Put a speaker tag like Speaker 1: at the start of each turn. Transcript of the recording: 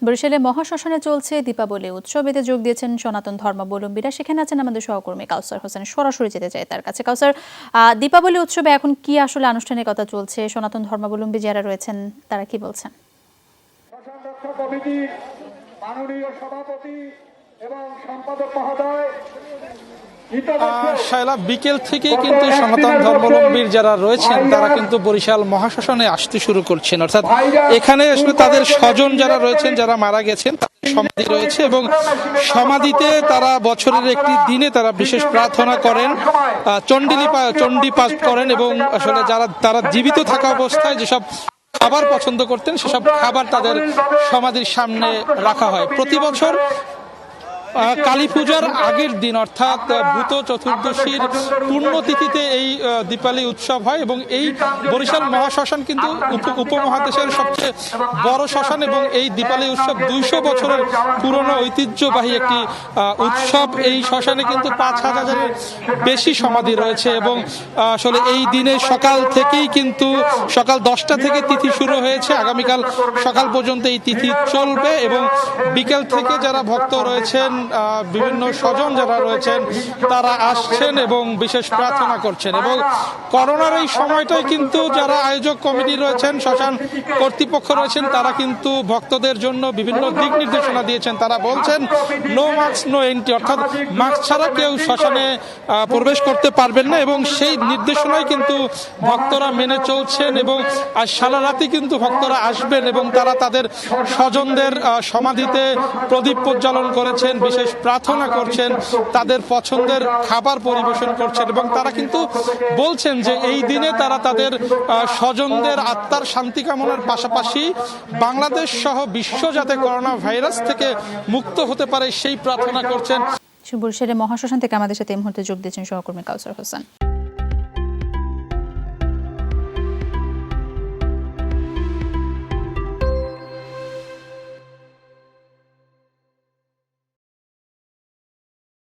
Speaker 1: বরিশালে মহাশ্মশানে চলছে দীপাবলি উৎসব। এতে যোগ দিয়েছেন সনাতন ধর্মাবলম্বীরা। সেখানে আছেন আমাদের সহকর্মী কাউসার হোসেন। সরাসরি যেতে চাই তার কাছে। কাউসার, দীপাবলি উৎসবে এখন কি আসলে আনুষ্ঠানিকতা চলছে? সনাতন ধর্মাবলম্বী যারা রয়েছেন তারা কি বলছেন?
Speaker 2: মাননীয় সভাপতি এবং সম্পাদক মহোদয়,
Speaker 3: শায়লা, বিকেল থেকে কিন্তু সনাতন ধর্মাবলম্বীর যারা রয়েছেন তারা কিন্তু বরিশাল মহাশ্মশানে আসতে শুরু করছেন। অর্থাৎ এখানে আসলে তাদের স্বজন যারা রয়েছেন, যারা মারা গেছেন, সমাধি রয়েছে এবং সমাধিতে তারা বছরের একটি দিনে তারা বিশেষ প্রার্থনা করেন, চণ্ডী পাঠ করেন এবং আসলে তারা জীবিত থাকা অবস্থায় যেসব খাবার পছন্দ করতেন সেসব খাবার তাদের সমাধির সামনে রাখা হয়। প্রতি বছর কালী পূজার আগের দিন অর্থাৎ ভূত চতুর্দশীর পুণ্যতিথিতে এই দীপাবলি উৎসব হয় এবং এই বরিশাল মহাশ্মশান কিন্তু উপমহাদেশের সবচেয়ে বড় শ্মশান এবং এই দীপাবলি উৎসব 200 বছরের পুরনো ঐতিহ্যবাহী একটি উৎসব। এই শ্মশানে কিন্তু 5,000-এর বেশি সমাধি রয়েছে এবং আসলে এই দিনে সকাল থেকেই কিন্তু সকাল 10টা থেকে তিথি শুরু হয়েছে। আগামীকাল সকাল পর্যন্ত এই তিথি চলবে এবং বিকেল থেকে যারা ভক্ত রয়েছেন, বিভিন্ন স্বজন যারা রয়েছেন তারা আসছেন এবং বিশেষ প্রার্থনা করছেন। এবং করোনার এই সময়টাই কিন্তু যারা আয়োজক কমিটি রয়েছেন, শ্মশান কর্তৃপক্ষ রয়েছেন, তারা কিন্তু ভক্তদের জন্য বিভিন্ন দিক নির্দেশনা দিয়েছেন। তারা বলছেন নো মাস্ক নো এন্ট্রি, অর্থাৎ মাস্ক ছাড়া কেউ শ্মশানে প্রবেশ করতে পারবেন না এবং সেই নির্দেশনাই কিন্তু ভক্তরা মেনে চলছেন এবং আজ সারা রাতে কিন্তু ভক্তরা আসবেন এবং তারা তাদের স্বজনদের সমাধিতে প্রদীপ প্রজ্বালন করেছেন, বিশেষ প্রার্থনা করছেন, তাদের পছন্দের খাবার পরিবেশন করছেন এবং তারা কিন্তু বলছেন যে এই দিনে তারা তাদের স্বজনদের আত্মার শান্তি কামনার পাশাপাশি বাংলাদেশ সহ বিশ্ব যাতে করোনা ভাইরাস থেকে মুক্ত হতে পারে সেই প্রার্থনা করছেন।
Speaker 1: বরিশালের মহাশ্মশান থেকে আমাদের সাথে এই মুহূর্তে যোগ দিয়েছেন সহকর্মী কাউসার হোসেন।